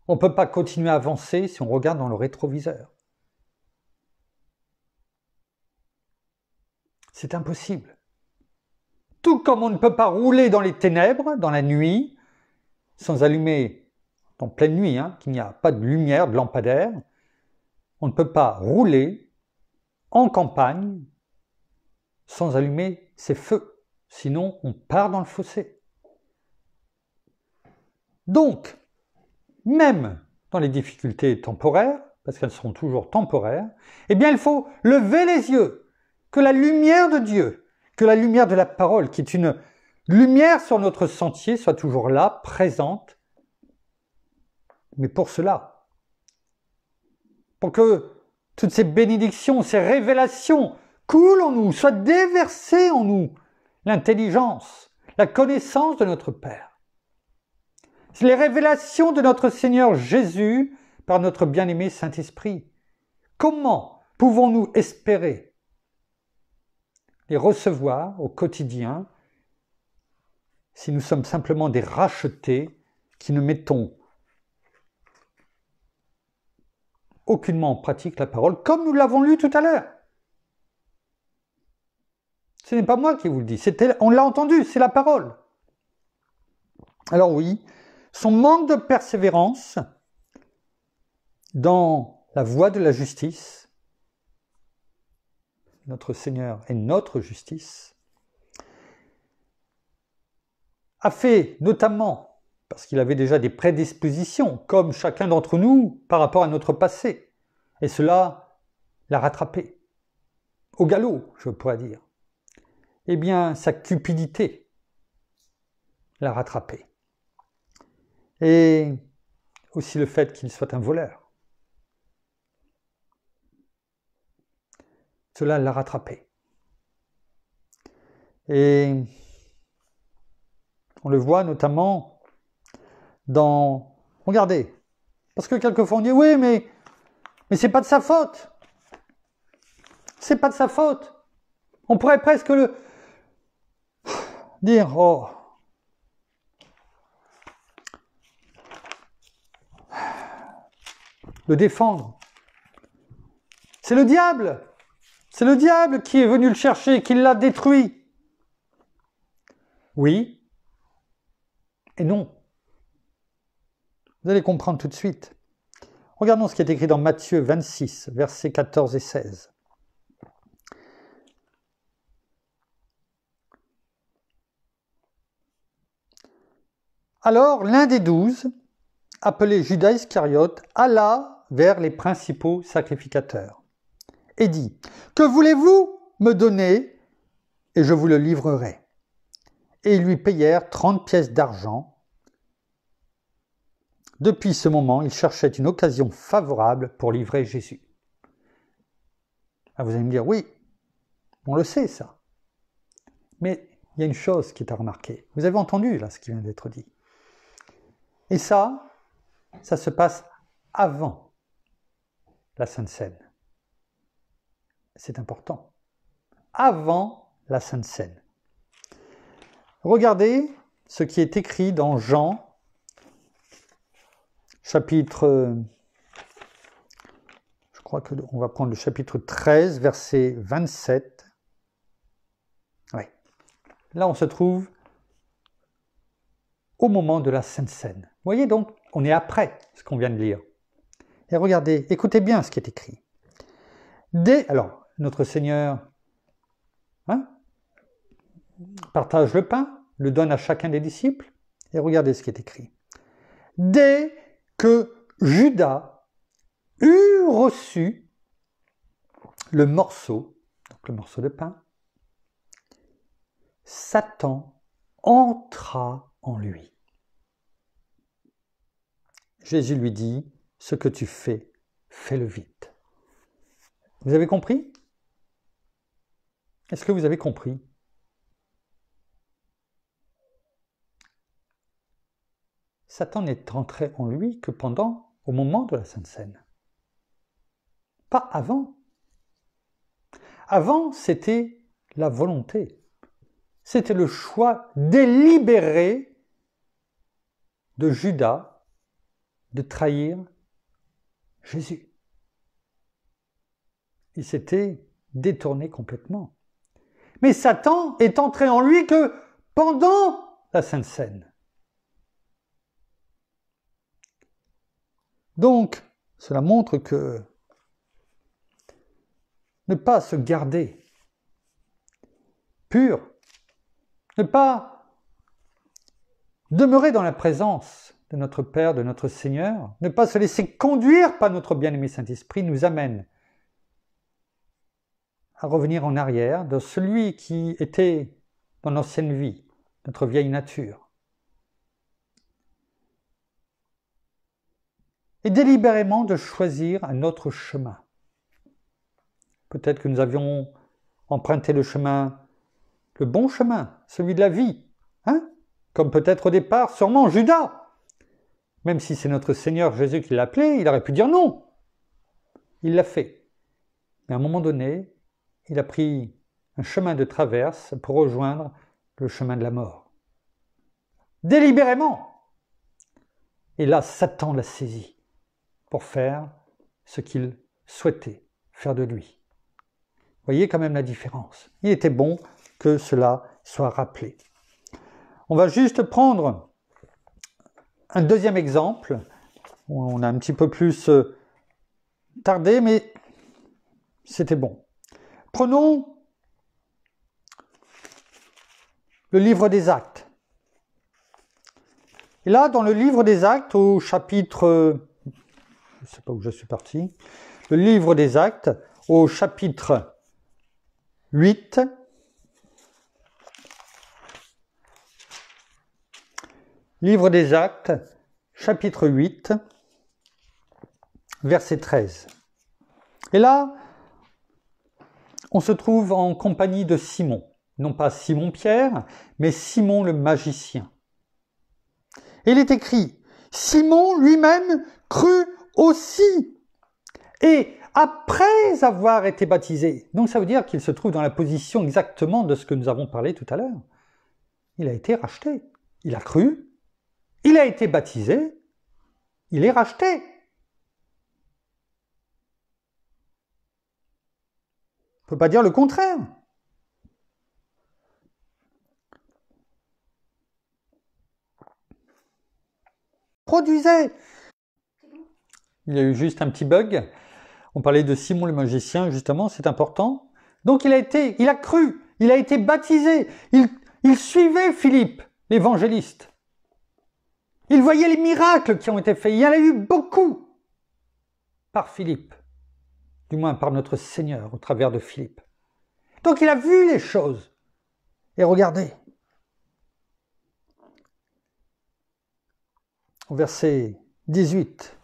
On ne peut pas continuer à avancer si on regarde dans le rétroviseur. C'est impossible. Tout comme on ne peut pas rouler dans les ténèbres, dans la nuit, sans allumer, en pleine nuit, qu'il n'y a pas de lumière, de lampadaire, on ne peut pas rouler en campagne sans allumer ses feux, sinon on part dans le fossé. Donc, même dans les difficultés temporaires, parce qu'elles seront toujours temporaires, eh bien il faut lever les yeux, que la lumière de Dieu, que la lumière de la parole, qui est une lumière sur notre sentier, soit toujours là, présente. Mais pour cela, pour que toutes ces bénédictions, ces révélations coulent en nous, soient déversées en nous, l'intelligence, la connaissance de notre Père. C'est les révélations de notre Seigneur Jésus par notre bien-aimé Saint-Esprit. Comment pouvons-nous espérer les recevoir au quotidien si nous sommes simplement des rachetés qui ne mettons aucunement en pratique la parole, comme nous l'avons lu tout à l'heure. Ce n'est pas moi qui vous le dis, on l'a entendu, c'est la parole. Alors oui, son manque de persévérance dans la voie de la justice. Notre Seigneur est notre justice. A fait notamment, parce qu'il avait déjà des prédispositions, comme chacun d'entre nous, par rapport à notre passé. Et cela l'a rattrapé. Au galop, je pourrais dire. Eh bien, sa cupidité l'a rattrapé. Et aussi le fait qu'il soit un voleur. Cela l'a rattrapé. Et on le voit notamment dans... Regardez, parce que quelquefois on dit, oui, mais c'est pas de sa faute. C'est pas de sa faute. On pourrait presque dire, oh, le défendre. C'est le diable. C'est le diable qui est venu le chercher, qui l'a détruit. Oui et non. Vous allez comprendre tout de suite. Regardons ce qui est écrit dans Matthieu 26, versets 14 et 16. Alors, l'un des 12, appelé Judas Iscariote, alla vers les principaux sacrificateurs et dit, « Que voulez-vous me donner et je vous le livrerai ?» Et ils lui payèrent 30 pièces d'argent. Depuis ce moment, il cherchait une occasion favorable pour livrer Jésus. Ah, vous allez me dire, oui, on le sait ça. Mais il y a une chose qui est à remarquer. Vous avez entendu là ce qui vient d'être dit. Et ça se passe avant la Sainte Seine. C'est important. Avant la Sainte Seine. Regardez ce qui est écrit dans Jean, chapitre... Je crois qu'on va prendre le chapitre 13, verset 27. Oui. Là, on se trouve au moment de la Sainte Seine. Vous voyez donc, on est après ce qu'on vient de lire. Et regardez, écoutez bien ce qui est écrit. Alors, notre Seigneur partage le pain, le donne à chacun des disciples, et regardez ce qui est écrit. Dès que Judas eut reçu le morceau de pain, Satan entra en lui. Jésus lui dit, « Ce que tu fais, fais-le vite. » Vous avez compris? Est-ce que vous avez compris? Satan n'est entré en lui que au moment de la Sainte Seine. Pas avant. Avant, c'était la volonté. C'était le choix délibéré de Judas de trahir Jésus. Il s'était détourné complètement. Mais Satan est entré en lui que pendant la Sainte Seine. Donc, cela montre que ne pas se garder pur, ne pas demeurer dans la présence de notre Père, de notre Seigneur, ne pas se laisser conduire par notre bien-aimé Saint-Esprit nous amène à revenir en arrière de celui qui était dans l'ancienne vie, notre vieille nature. Et délibérément de choisir un autre chemin. Peut-être que nous avions emprunté le bon chemin, celui de la vie, comme peut-être au départ, sûrement Judas. Même si c'est notre Seigneur Jésus qui l'a appelé, il aurait pu dire non. Il l'a fait. Mais à un moment donné, il a pris un chemin de traverse pour rejoindre le chemin de la mort. Délibérément. Et là, Satan l'a saisi pour faire ce qu'il souhaitait faire de lui. Voyez quand même la différence. Il était bon que cela soit rappelé. On va juste prendre un deuxième exemple. On a un petit peu plus tardé, mais c'était bon. Prenons le livre des Actes. Et là, dans le livre des Actes, au chapitre... je ne sais pas où je suis parti. Le livre des Actes, au chapitre 8. Livre des Actes, chapitre 8, verset 13. Et là, on se trouve en compagnie de Simon. Non pas Simon-Pierre, mais Simon le magicien. Et il est écrit, Simon lui-même crut aussi. Et après avoir été baptisé, donc ça veut dire qu'il se trouve dans la position exactement de ce que nous avons parlé tout à l'heure. Il a été racheté. Il a cru, il a été baptisé, il est racheté. On ne peut pas dire le contraire. Produisait. Il y a eu juste un petit bug. On parlait de Simon le magicien, justement, c'est important. Donc il a cru, il a été baptisé, il suivait Philippe, l'évangéliste. Il voyait les miracles qui ont été faits. Il y en a eu beaucoup par Philippe, du moins par notre Seigneur au travers de Philippe. Donc il a vu les choses. Et regardez, au verset 18.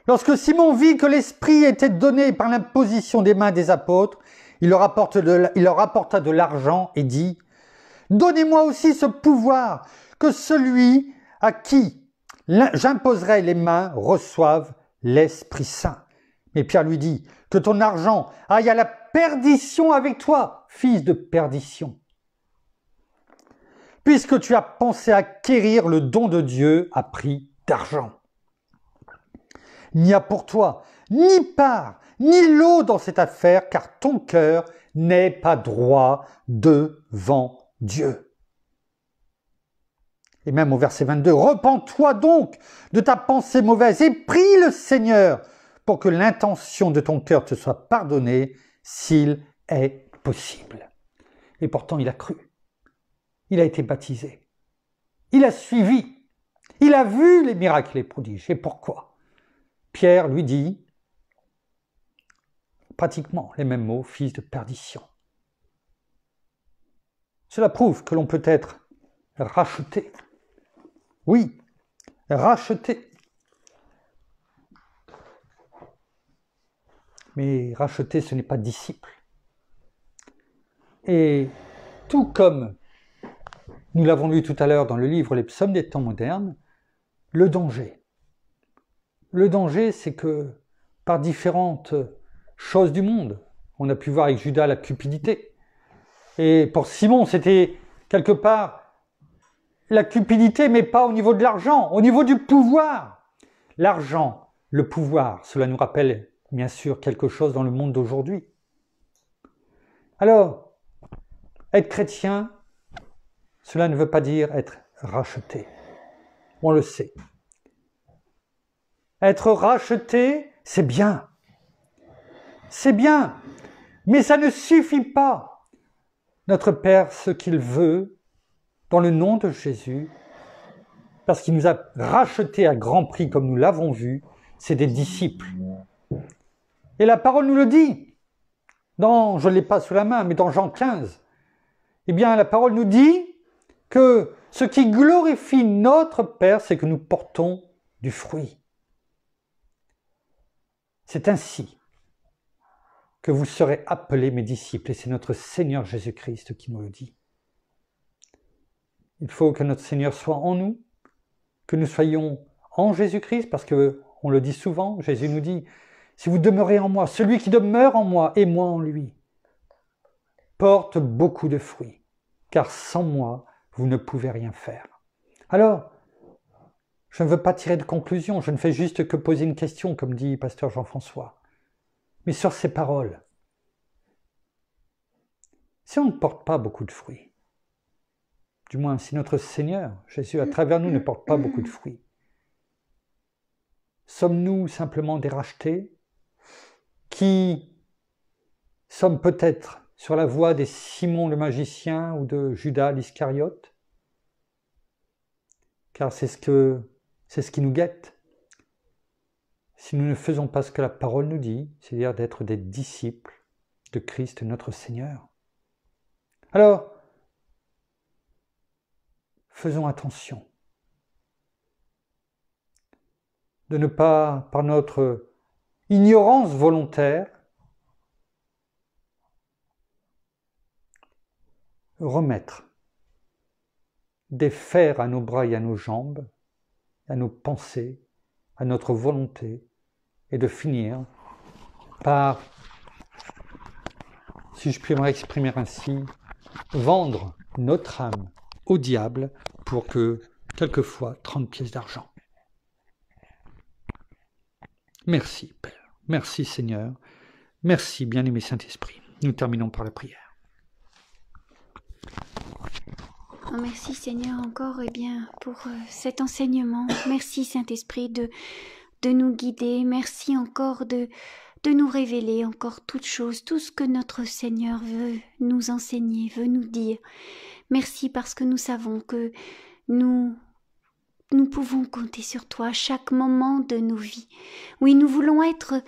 Lorsque Simon vit que l'Esprit était donné par l'imposition des mains des apôtres, il leur apporta de l'argent et dit « Donnez-moi aussi ce pouvoir que celui à qui j'imposerai les mains reçoive l'Esprit Saint. » Mais Pierre lui dit « Que ton argent aille à la perdition avec toi, fils de perdition. Puisque tu as pensé acquérir le don de Dieu à prix d'argent. Il n'y a pour toi ni part, ni lot dans cette affaire, car ton cœur n'est pas droit devant Dieu. » Et même au verset 22, « Repens-toi donc de ta pensée mauvaise et prie le Seigneur pour que l'intention de ton cœur te soit pardonnée s'il est possible. » Et pourtant, il a cru. Il a été baptisé. Il a suivi. Il a vu les miracles et les prodiges. Et pourquoi ? Pierre lui dit pratiquement les mêmes mots, fils de perdition. Cela prouve que l'on peut être racheté. Oui, racheté. Mais racheté, ce n'est pas disciple. Et tout comme nous l'avons lu tout à l'heure dans le livre Les Psaumes des temps modernes, le danger. Le danger, c'est que par différentes choses du monde, on a pu voir avec Judas la cupidité. Et pour Simon, c'était quelque part la cupidité, mais pas au niveau de l'argent, au niveau du pouvoir. L'argent, le pouvoir, cela nous rappelle bien sûr quelque chose dans le monde d'aujourd'hui. Alors, être chrétien, cela ne veut pas dire être racheté. On le sait. Être racheté, c'est bien. C'est bien. Mais ça ne suffit pas. Notre Père, ce qu'il veut, dans le nom de Jésus, parce qu'il nous a rachetés à grand prix, comme nous l'avons vu, c'est des disciples. Et la parole nous le dit. Je ne l'ai pas sous la main, mais dans Jean 15. Eh bien, la parole nous dit que ce qui glorifie notre Père, c'est que nous portons du fruit. C'est ainsi que vous serez appelés mes disciples, et c'est notre Seigneur Jésus-Christ qui nous le dit. Il faut que notre Seigneur soit en nous, que nous soyons en Jésus-Christ, parce que on le dit souvent, Jésus nous dit, si vous demeurez en moi, celui qui demeure en moi et moi en lui, porte beaucoup de fruits, car sans moi, vous ne pouvez rien faire. Alors, je ne veux pas tirer de conclusion, je ne fais juste que poser une question, comme dit pasteur Jean-François. Mais sur ces paroles, si on ne porte pas beaucoup de fruits, du moins si notre Seigneur, Jésus, à travers nous, ne porte pas beaucoup de fruits? Sommes-nous simplement des rachetés qui sommes peut-être sur la voie des Simon le magicien ou de Judas l'Iscariote? Car c'est ce qui nous guette. Si nous ne faisons pas ce que la parole nous dit, c'est-à-dire d'être des disciples de Christ notre Seigneur. Alors, faisons attention de ne pas, par notre ignorance volontaire, remettre des fers à nos bras et à nos jambes, à nos pensées, à notre volonté, et de finir par, si je puis m'exprimer ainsi, vendre notre âme au diable pour que, quelquefois, 30 pièces d'argent. Merci, Père. Merci, Seigneur. Merci, bien-aimé Saint-Esprit. Nous terminons par la prière. Oh, merci Seigneur encore pour cet enseignement. Merci Saint-Esprit de nous guider. Merci encore de nous révéler encore toutes choses, tout ce que notre Seigneur veut nous enseigner, veut nous dire. Merci parce que nous savons que nous pouvons compter sur toi à chaque moment de nos vies. Oui, nous voulons être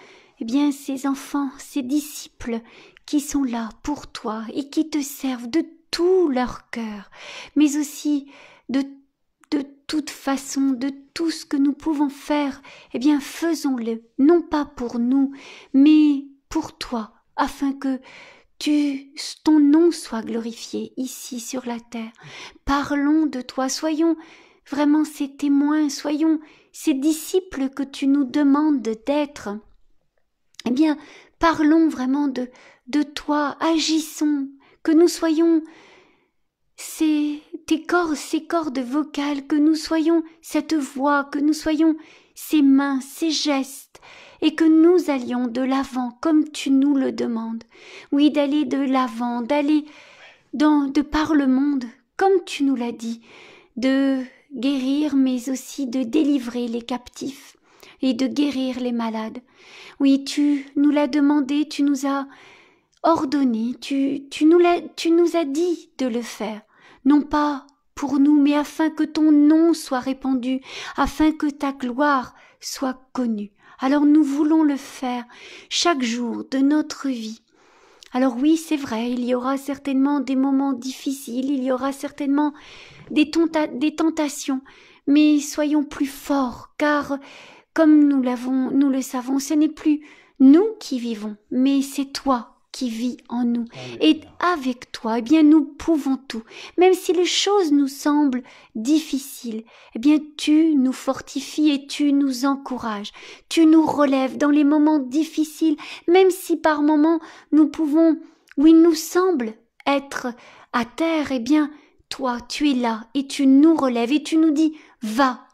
ces enfants, ces disciples qui sont là pour toi et qui te servent de tout leur cœur, mais aussi de toute façon, de tout ce que nous pouvons faire, faisons-le, non pas pour nous, mais pour toi, afin que ton nom soit glorifié ici sur la terre. Parlons de toi, soyons vraiment ces témoins, soyons ces disciples que tu nous demandes d'être. Parlons vraiment de toi, agissons, que nous soyons ces cordes vocales, que nous soyons cette voix, que nous soyons ces mains, ces gestes, et que nous allions de l'avant comme tu nous le demandes. Oui, d'aller de l'avant, d'aller de par le monde, comme tu nous l'as dit, de guérir, mais aussi de délivrer les captifs et de guérir les malades. Oui, tu nous l'as demandé, tu nous as ordonné, tu nous as dit de le faire, non pas pour nous, mais afin que ton nom soit répandu, afin que ta gloire soit connue. Alors nous voulons le faire chaque jour de notre vie. Alors oui, c'est vrai, il y aura certainement des moments difficiles, il y aura certainement des tentations, mais soyons plus forts, car comme nous le savons, ce n'est plus nous qui vivons, mais c'est toi qui vis en nous. Et avec toi, nous pouvons tout. Même si les choses nous semblent difficiles, tu nous fortifies et tu nous encourages. Tu nous relèves dans les moments difficiles, même si par moments nous nous semble être à terre, toi, tu es là et tu nous relèves et tu nous dis, va,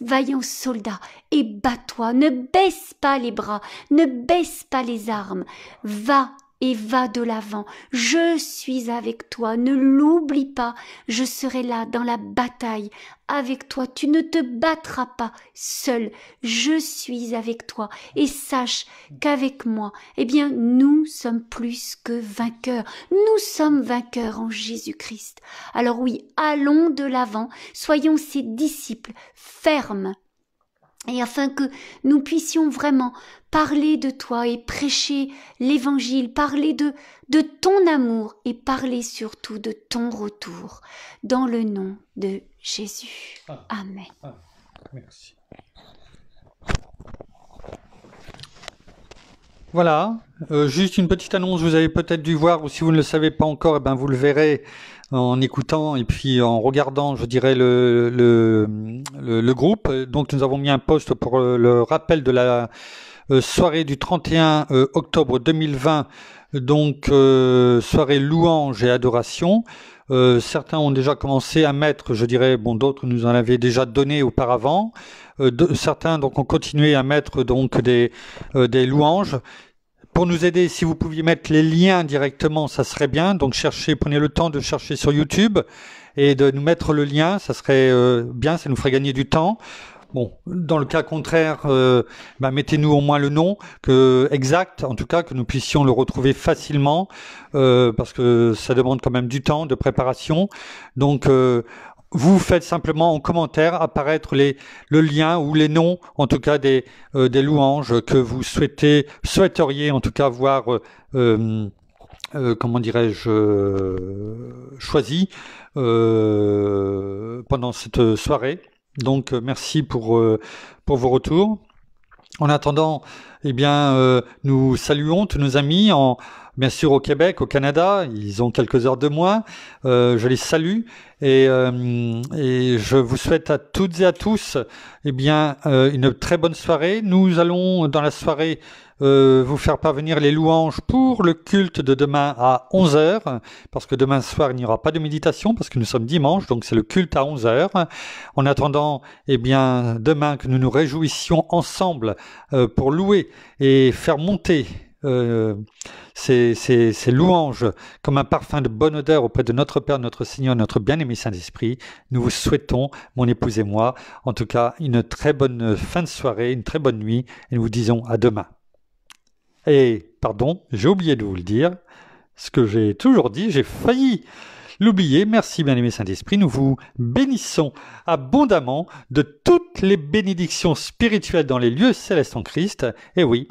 vaillant soldat, et bats-toi, ne baisse pas les bras, ne baisse pas les armes, va et va de l'avant. Je suis avec toi, ne l'oublie pas, je serai là dans la bataille avec toi, tu ne te battras pas seul, je suis avec toi et sache qu'avec moi, nous sommes plus que vainqueurs, nous sommes vainqueurs en Jésus-Christ. Alors oui, allons de l'avant, soyons ses disciples fermes. Et afin que nous puissions vraiment parler de toi et prêcher l'évangile, parler de ton amour et parler surtout de ton retour, dans le nom de Jésus. Amen. Merci. Voilà, juste une petite annonce, vous avez peut-être dû voir, ou si vous ne le savez pas encore, vous le verrez en écoutant et puis en regardant, je dirais, le groupe. Donc nous avons mis un post pour le rappel de la soirée du 31 octobre 2020, donc soirée louange et adoration. Certains ont déjà commencé à mettre, je dirais, d'autres nous en avaient déjà donné auparavant. Certains donc ont continué à mettre donc des louanges. pour nous aider, si vous pouviez mettre les liens directement, ça serait bien. Donc prenez le temps de chercher sur YouTube et de nous mettre le lien, ça serait bien, ça nous ferait gagner du temps. Bon, dans le cas contraire, mettez-nous au moins le nom exact, en tout cas, que nous puissions le retrouver facilement, parce que ça demande quand même du temps de préparation. Donc, vous faites simplement en commentaire apparaître le lien ou les noms, en tout cas des louanges que vous souhaiteriez en tout cas voir, comment dirais-je, choisi pendant cette soirée. Donc merci pour vos retours. En attendant, nous saluons tous nos amis bien sûr au Québec, au Canada. Ils ont quelques heures de moins. Je les salue et je vous souhaite à toutes et à tous une très bonne soirée. Nous allons dans la soirée vous faire parvenir les louanges pour le culte de demain à 11h, parce que demain soir il n'y aura pas de méditation, parce que nous sommes dimanche, donc c'est le culte à 11h. En attendant, demain que nous nous réjouissions ensemble pour louer et faire monter ces louanges comme un parfum de bonne odeur auprès de notre Père, notre Seigneur, notre bien-aimé Saint-Esprit. Nous vous souhaitons, mon épouse et moi, en tout cas une très bonne fin de soirée, une très bonne nuit, et nous vous disons à demain. Et, pardon, j'ai oublié de vous le dire, ce que j'ai toujours dit, j'ai failli l'oublier. Merci, bien-aimé Saint-Esprit. Nous vous bénissons abondamment de toutes les bénédictions spirituelles dans les lieux célestes en Christ. Et oui,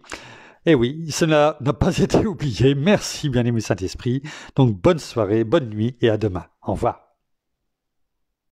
cela n'a pas été oublié. Merci, bien-aimé Saint-Esprit. Donc, bonne soirée, bonne nuit et à demain. Au revoir.